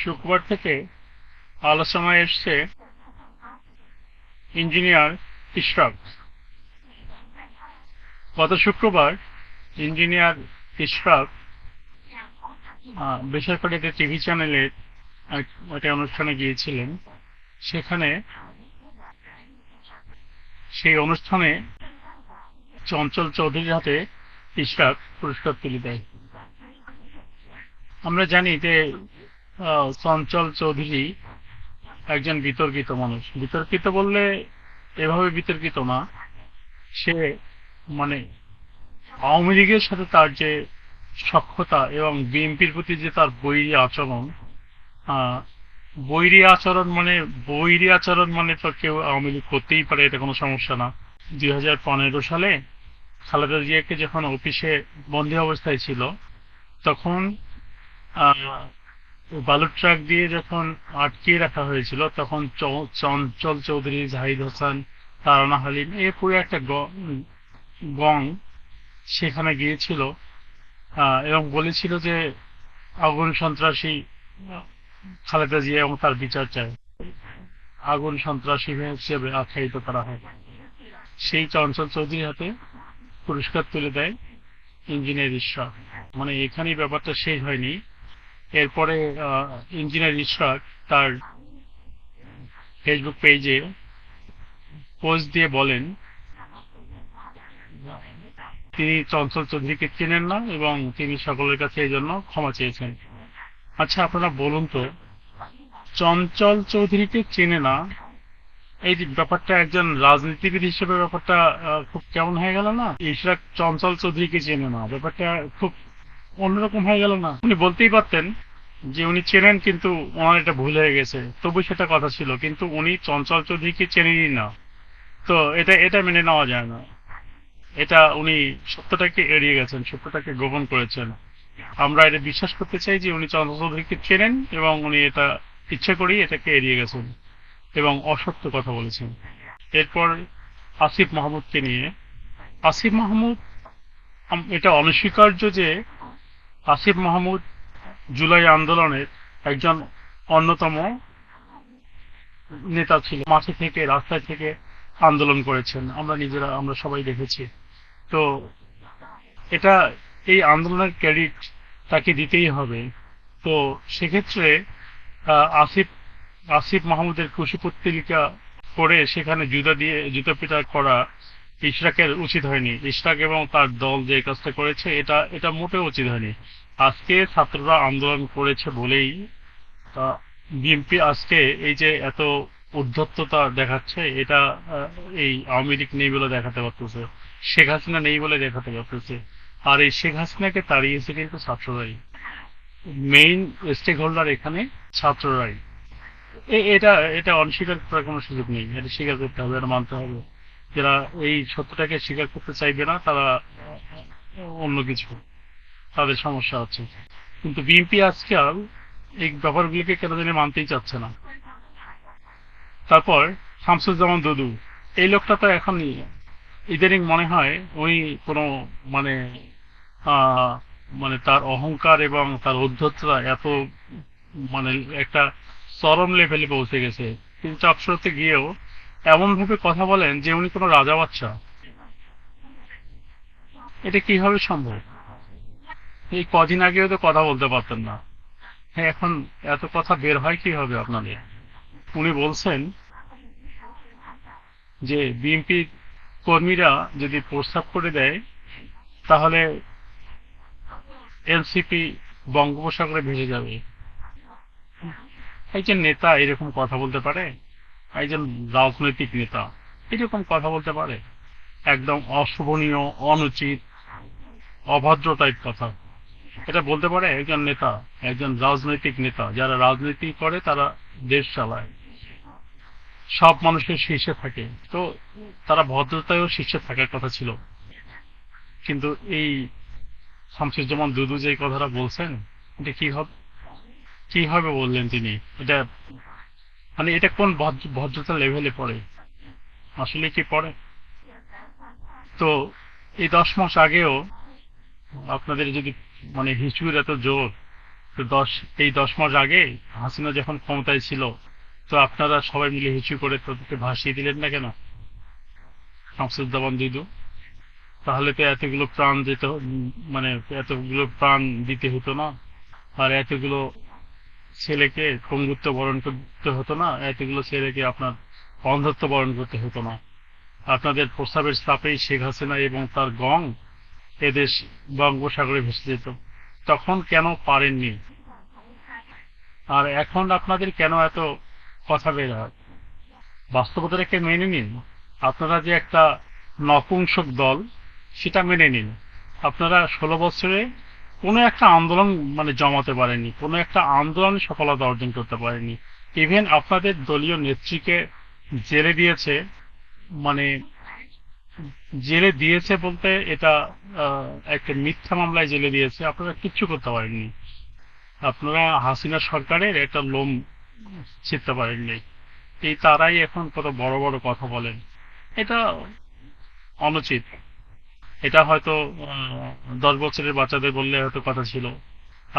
শুক্রবার থেকে আলোচনায় এসছে ইঞ্জিনিয়ার ইশরাক। গত শুক্রবার ইঞ্জিনিয়ার ইশরাক বেসরকারি একটা টিভি চ্যানেলের একটা অনুষ্ঠানে গিয়েছিলেন। সেখানে সেই অনুষ্ঠানে চঞ্চল চৌধুরীর হাতে ইশরাক পুরস্কার তুলে দেয়। আমরা জানি যে চঞ্চল চৌধুরী একজন বিতর্কিত মানুষ। বিতর্কিত বললে এভাবে বিতর্কিত না, সে মানে আওয়ামী লীগের সাথে তার যে সখ্যতা এবং বিএনপির প্রতি যে তার বৈরী আচরণ, আহ, বৈরী আচরণ মানে তো কেউ আওয়ামী লীগ করতেই পারে, এটা কোনো সমস্যা না। 2015 সালে খালেদা জিয়াকে যখন অফিসে বন্দী অবস্থায় ছিল, তখন আহ, বালুর ট্রাক দিয়ে যখন আটকিয়ে রাখা হয়েছিল, তখন চঞ্চল চৌধুরী, জাহিদ হাসান, তারানা হালিম, এ পুরো একটা গং সেখানে গিয়েছিল এবং বলেছিল যে আগুন সন্ত্রাসী খালেদা জিয়া এবং তার বিচার চায়। আগুন সন্ত্রাসী হিসেবে আখ্যায়িত করা হয়। সেই চঞ্চল চৌধুরীর হাতে পুরস্কার তুলে দেয় ইঞ্জিনিয়ার ইশরাক। মানে এখানেই ব্যাপারটা শেষ হয়নি। এরপরে ইঞ্জিনিয়ার ইশরাক তার ফেসবুক পেজে পোস্ট দিয়ে বলেন তিনি চঞ্চল চৌধুরীকে চেনেন না এবং তিনি সকলের কাছে এই জন্য ক্ষমা চেয়েছেন। আচ্ছা, আপনারা বলুন তো, চঞ্চল চৌধুরীকে চেনে না, এই যে ব্যাপারটা একজন রাজনীতিবিদ হিসেবে ব্যাপারটা খুব কেমন হয়ে গেল না? ইশরাক চঞ্চল চৌধুরীকে চেনে না, ব্যাপারটা খুব অন্যরকম হয়ে গেল না? উনি বলতেই পারতেন যে উনি চেনেন, কিন্তু ওনার এটা ভুল হয়ে গেছে, তবু সেটা কথা ছিল। কিন্তু উনি চঞ্চল চৌধুরীকে চেনেনই না, তো এটা এটা মেনে নেওয়া যায় না। এটা উনি সত্যটাকে এড়িয়ে গেছেন, সত্যটাকে গোপন করেছেন। আমরা এটা বিশ্বাস করতে চাই যে উনি চঞ্চল চৌধুরীকে চেনেন এবং উনি এটা ইচ্ছে করেই এটাকে এড়িয়ে গেছেন এবং অসত্য কথা বলেছেন। এরপর আসিফ মাহমুদকে নিয়ে, আসিফ মাহমুদ, এটা অনস্বীকার্য যে আসিফ মাহমুদ জুলাই আন্দোলনের একজন অন্যতম নেতা ছিল। মাঠে থেকে, রাস্তায় থেকে আন্দোলন করেছেন, আমরা সবাই দেখেছি। তো এটা, এই আন্দোলনের ক্রেডিট তাকে দিতেই হবে। তো সেক্ষেত্রে আসিফ আসিফ মাহমুদের কুশপুত্তলিকা করে সেখানে জুতা পিটা করা ইশরাকের উচিত হয়নি। ইশরাক এবং তার দল যে কাজটা করেছে, এটা এটা মোটেও উচিত হয়নি। আজকে ছাত্ররা আন্দোলন করেছে বলেই বিএনপি আজকে এই যে এত উদ্ধত্ততা দেখাচ্ছে, এটা এই আওয়ামী লীগ নেই বলে দেখাতে পারতেছে, শেখ হাসিনা নেই বলে দেখাতে পারতেছে। আর এই শেখ হাসিনাকে তাড়িয়েছে কিন্তু ছাত্ররাই, মেইন স্টেক হোল্ডার এখানে ছাত্ররাই। এটা এটা অস্বীকার করার কোনো সুযোগ নেই, এটা স্বীকার করতে হবে, এটা মানতে হবে। যারা এই সত্যটাকে স্বীকার করতে চাইবে না, তারা অন্য কিছু, তাদের সমস্যা হচ্ছে। কিন্তু বিএনপি আজকাল এই ব্যাপারগুলোকে কেন জানি মানতেই চাচ্ছে না। তারপর শামসুজ্জামান দুদু, এই লোকটা তো এখন ইদানিং মনে হয় উনি কোনো মানে আহ মানে তার অহংকার এবং তার উদ্ধততা এত মানে একটা চরম লেভেলে পৌঁছে গেছে। তিনি চকশোতে গিয়েও এমন ভাবে কথা বলেন যে উনি কোনো রাজা বাচ্চা। এটা কিভাবে সম্ভব? এই কদিন আগেও তো কথা বলতে পারতেন না, হ্যাঁ, এখন এত কথা বের হয় কিভাবে আপনাদের? উনি বলছেন যে বিএনপি কর্মীরা যদি প্রস্তাব করে দেয়, তাহলে এনসিপি বঙ্গোপসাগরে ভেসে যাবে। একজন নেতা এরকম কথা বলতে পারে? একজন রাজনৈতিক নেতা এরকম কথা বলতে পারে? একদম অশোভনীয়, অনুচিত, অভদ্র টাইপ কথা এটা বলতে পারে একজন নেতা, একজন রাজনৈতিক নেতা? যারা রাজনীতি করে তারা দেশ চালায়, সব মানুষের শীর্ষে থাকে, তো তারা ভদ্রতায়ও শীর্ষে থাকার কথা ছিল। কিন্তু এই শামসুজ্জামান দুদু যে কথাটা বলছেন, এটা কিভাবে বললেন তিনি? এটা মানে এটা কোন ভদ্রতা লেভেলে পড়ে? আসলে কি পড়ে? তো এই 10 মাস আগেও আপনাদের যদি মানে হিস্ট্রির এত জোর, তো 10 মাস আগে হাসিনা যখন ক্ষমতায় ছিল, তো আপনারা সবাই মিলে হিসু করে তাদেরকে ভাসিয়ে দিলেন না কেন? শামসুজ্জামান দিদু, তাহলে তো এতগুলো প্রাণ যেত, মানে এতগুলো প্রাণ দিতে হতো না, আর এতগুলো ছেলেকে পঙ্গুত্ব বরণ করতে হতো না, এতগুলো ছেলেকে আপনার অন্ধত্ব বরণ করতে হতো না। আপনাদের প্রস্তাবের চাপেই শেখ হাসিনা এবং তার গং এদেশ বঙ্গোপসাগরে ভেসে যেত। তখন কেন পারেননি? আর এখন আপনাদের কেন এত কথা বের হয়? বাস্তবতাটাকে মেনে নিন। আপনারা যে একটা নপুংসক দল, সেটা মেনে নিন। আপনারা 16 বছরে কোনো একটা আন্দোলন জমাতে পারেননি, কোনো একটা আন্দোলনে সফলতা অর্জন করতে পারেননি। ইভেন আপনাদের দলীয় নেত্রীকে জেলে দিয়েছে, মানে জেলে দিয়েছে বলতে এটা একটা মিথ্যা মামলায় জেলে দিয়েছে, আপনারা কিচ্ছু করতে পারেননি। আপনারা হাসিনা সরকারের একটা লোম ছিঁড়তে পারেননি। এই তারাই এখন কত বড় বড় কথা বলেন। এটা অনুচিত। এটা হয়তো 10 বছরের বাচ্চাদের বললে হয়তো কথা ছিল,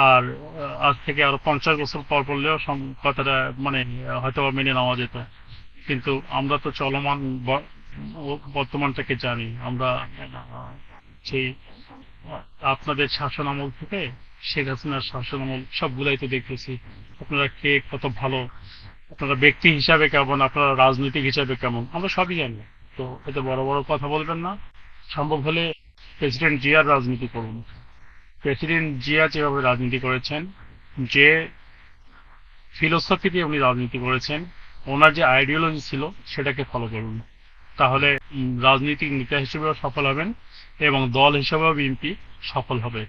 আর আজ থেকে আরো 50 বছর পর বললেও কথাটা হয়তো মেনে নেওয়া যেত। কিন্তু আমরা তো চলমান বর্তমানটাকে জানি। আমরা সেই আপনাদের শাসন আমল থেকে শেখ হাসিনার শাসন আমল সবগুলাই তো দেখতেছি। আপনারা কে কত ভালো, আপনারা ব্যক্তি হিসাবে কেমন, আপনারা রাজনৈতিক হিসাবে কেমন, আমরা সবই জানি। তো এতে বড় বড় কথা বলবেন না। সম্ভব হলে প্রেসিডেন্ট জিয়ার রাজনীতি করুন। প্রেসিডেন্ট জিয়া যেভাবে রাজনীতি করেছেন, যে ফিলোসফি দিয়ে উনি রাজনীতি করেছেন, ওনার যে আইডিওলজি ছিল, সেটাকে ফলো করুন। তাহলে রাজনৈতিক নেতা হিসেবেও সফল হবেন এবং দল হিসেবেও বিএনপি সফল হবে।